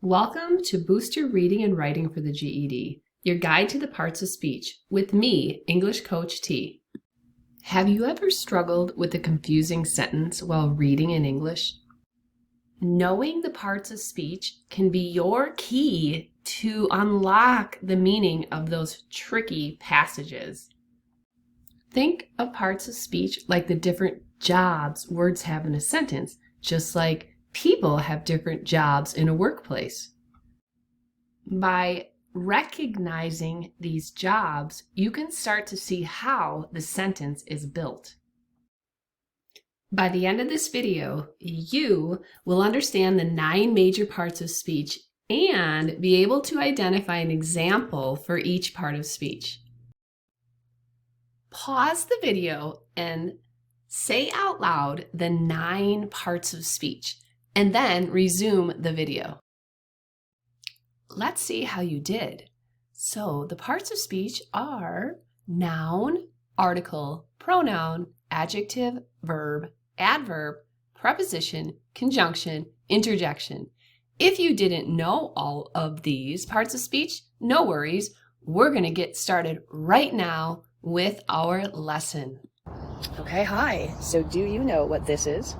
Welcome to Boost Your Reading and Writing for the GED, your guide to the parts of speech, with me, English Coach T. Have you ever struggled with a confusing sentence while reading in English? Knowing the parts of speech can be your key to unlock the meaning of those tricky passages. Think of parts of speech like the different jobs words have in a sentence, just like people have different jobs in a workplace. By recognizing these jobs, you can start to see how the sentence is built. By the end of this video, you will understand the 9 major parts of speech and be able to identify an example for each part of speech. Pause the video and say out loud the 9 parts of speech, and then resume the video. Let's see how you did. So the parts of speech are noun, article, pronoun, adjective, verb, adverb, preposition, conjunction, interjection. If you didn't know all of these parts of speech, no worries. We're going to get started right now with our lesson. Okay, hi. So do you know what this is?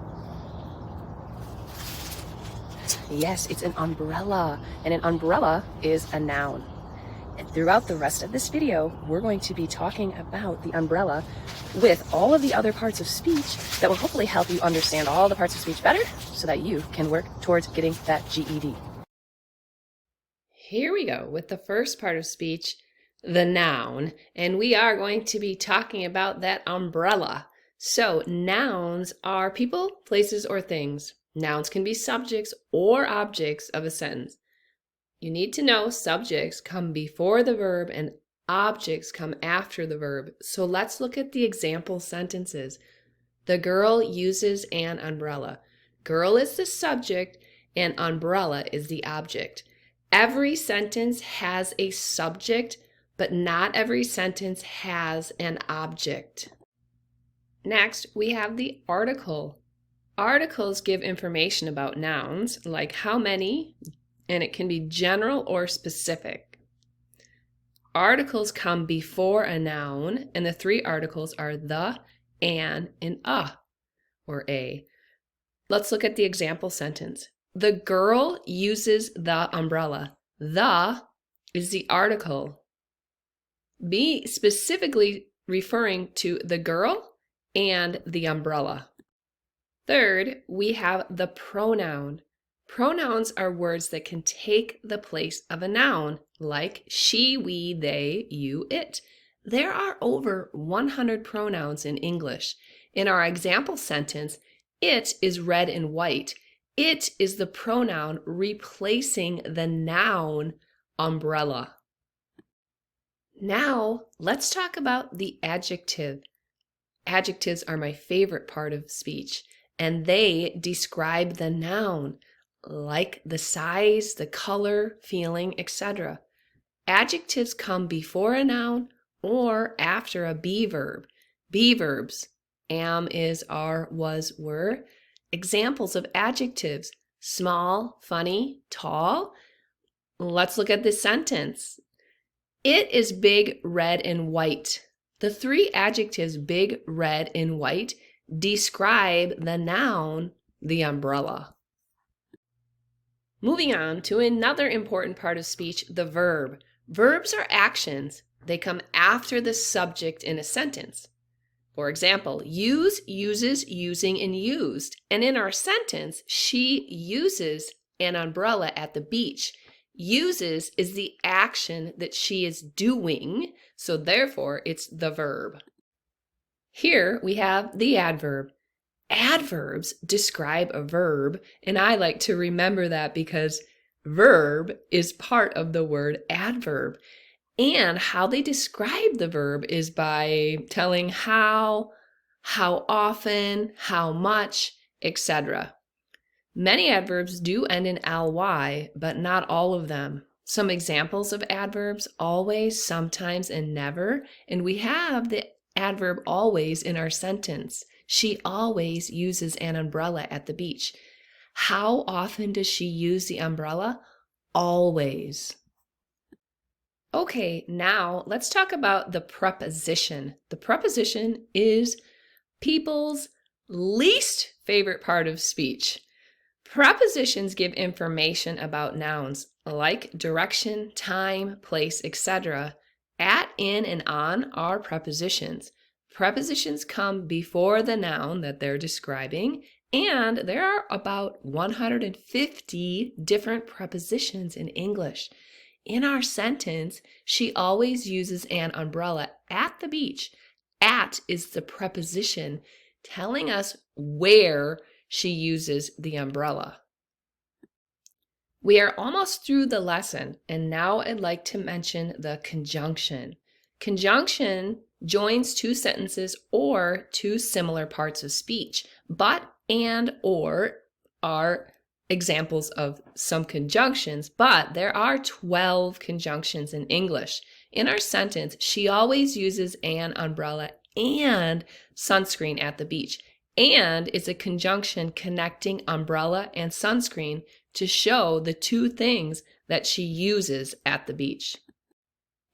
Yes, it's an umbrella, and an umbrella is a noun. And throughout the rest of this video, we're going to be talking about the umbrella with all of the other parts of speech that will hopefully help you understand all the parts of speech better so that you can work towards getting that GED. Here we go with the first part of speech, the noun, and we are going to be talking about that umbrella. So nouns are people, places, or things. Nouns can be subjects or objects of a sentence. You need to know subjects come before the verb and objects come after the verb. So let's look at the example sentences. The girl uses an umbrella. Girl is the subject and umbrella is the object. Every sentence has a subject, but not every sentence has an object. Next, we have the article. Articles give information about nouns, like how many, and it can be general or specific. Articles come before a noun, and the 3 articles are the, an, and a, or a. Let's look at the example sentence. The girl uses the umbrella. The is the article. Be specifically referring to the girl and the umbrella. Third, we have the pronoun. Pronouns are words that can take the place of a noun, like she, we, they, you, it. There are over 100 pronouns in English. In our example sentence, it is red and white. It is the pronoun replacing the noun umbrella. Now, let's talk about the adjective. Adjectives are my favorite part of speech, and they describe the noun, like the size, the color, feeling, etc. Adjectives come before a noun or after a be verb. Be verbs, am, is, are, was, were. Examples of adjectives, small, funny, tall. Let's look at this sentence. It is big, red, and white. The 3 adjectives, big, red, and white, describe the noun, the umbrella. Moving on to another important part of speech, the verb. Verbs are actions. They come after the subject in a sentence. For example, use, uses, using, and used. And in our sentence, she uses an umbrella at the beach. Uses is the action that she is doing, so therefore it's the verb. Here we have the adverb. Adverbs describe a verb, and I like to remember that because verb is part of the word adverb. And how they describe the verb is by telling how often, how much, etc. Many adverbs do end in ly, but not all of them. Some examples of adverbs: always, sometimes, and never. And we have the adverb always in our sentence. She always uses an umbrella at the beach. How often does she use the umbrella? always. Okay, now let's talk about the preposition. The preposition is people's least favorite part of speech. Prepositions give information about nouns like direction, time, place, etc. At, in, and on are prepositions. Prepositions come before the noun that they're describing, and there are about 150 different prepositions in English. In our sentence, she always uses an umbrella at the beach. At is the preposition telling us where she uses the umbrella. We are almost through the lesson, and now I'd like to mention the conjunction. Conjunction joins two sentences or two similar parts of speech. But, and, or are examples of some conjunctions, but there are 12 conjunctions in English. In our sentence, she always uses an umbrella and sunscreen at the beach. And is a conjunction connecting umbrella and sunscreen to show the two things that she uses at the beach.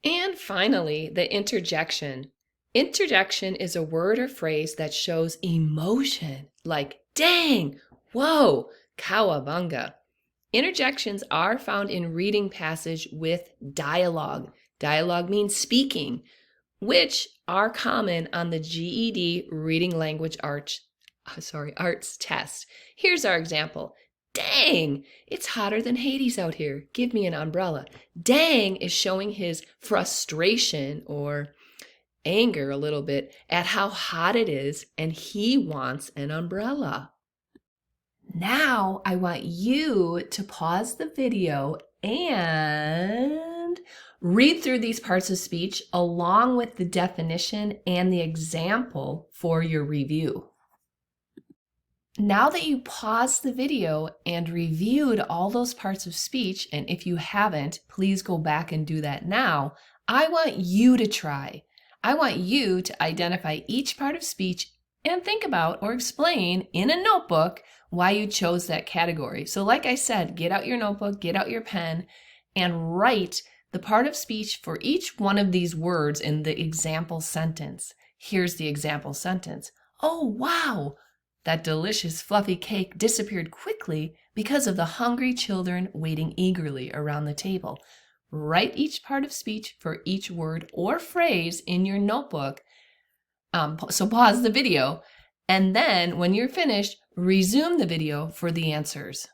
And finally, the interjection. Interjection is a word or phrase that shows emotion, like dang, whoa, cowabunga. Interjections are found in reading passage with dialogue. Dialogue means speaking, which are common on the GED Reading Language Arts test. Here's our example. Dang, it's hotter than Hades out here. Give me an umbrella. Dang is showing his frustration or anger a little bit at how hot it is, and he wants an umbrella. Now I want you to pause the video and read through these parts of speech along with the definition and the example for your review. Now that you paused the video and reviewed all those parts of speech, and if you haven't, please go back and do that now, I want you to try. I want you to identify each part of speech and think about or explain in a notebook why you chose that category. So like I said, get out your notebook, get out your pen, and write the part of speech for each one of these words in the example sentence. Here's the example sentence. Oh, wow! That delicious fluffy cake disappeared quickly because of the hungry children waiting eagerly around the table. Write each part of speech for each word or phrase in your notebook. So pause the video, and then when you're finished, resume the video for the answers.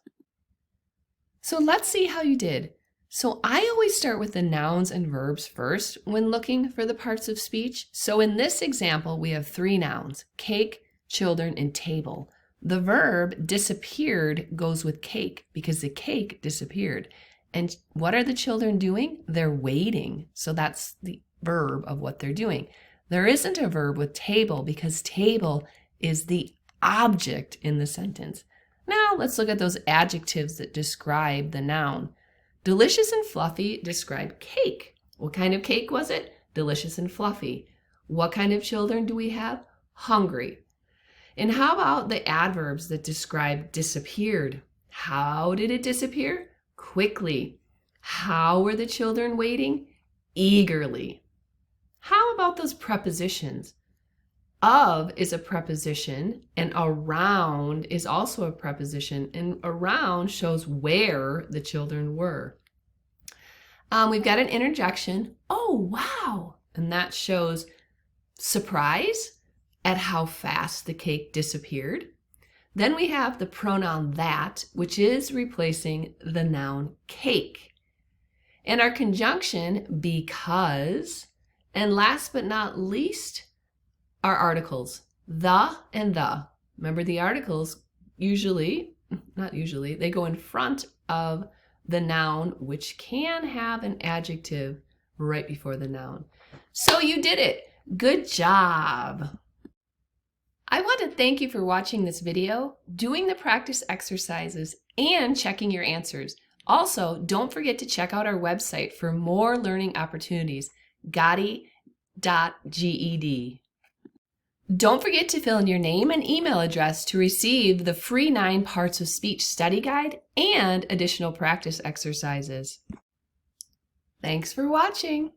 So let's see how you did. So I always start with the nouns and verbs first when looking for the parts of speech. So in this example, we have 3 nouns, cake, children, and table. The verb disappeared goes with cake because the cake disappeared. And what are the children doing? They're waiting. So that's the verb of what they're doing. There isn't a verb with table because table is the object in the sentence. Now let's look at those adjectives that describe the noun. Delicious and fluffy describe cake. What kind of cake was it? Delicious and fluffy. What kind of children do we have? Hungry. And how about the adverbs that describe disappeared? How did it disappear? Quickly. How were the children waiting? Eagerly. How about those prepositions? Of is a preposition, and around is also a preposition, and around shows where the children were. We've got an interjection. Oh, wow! And that shows surprise at how fast the cake disappeared. Then we have the pronoun that, which is replacing the noun cake. And our conjunction because, and last but not least, our articles, the and the. Remember, the articles they go in front of the noun, which can have an adjective right before the noun. So you did it. Good job. I want to thank you for watching this video, doing the practice exercises, and checking your answers. Also, don't forget to check out our website for more learning opportunities, gotti.ged. Don't forget to fill in your name and email address to receive the free 9 Parts of Speech study guide and additional practice exercises. Thanks for watching.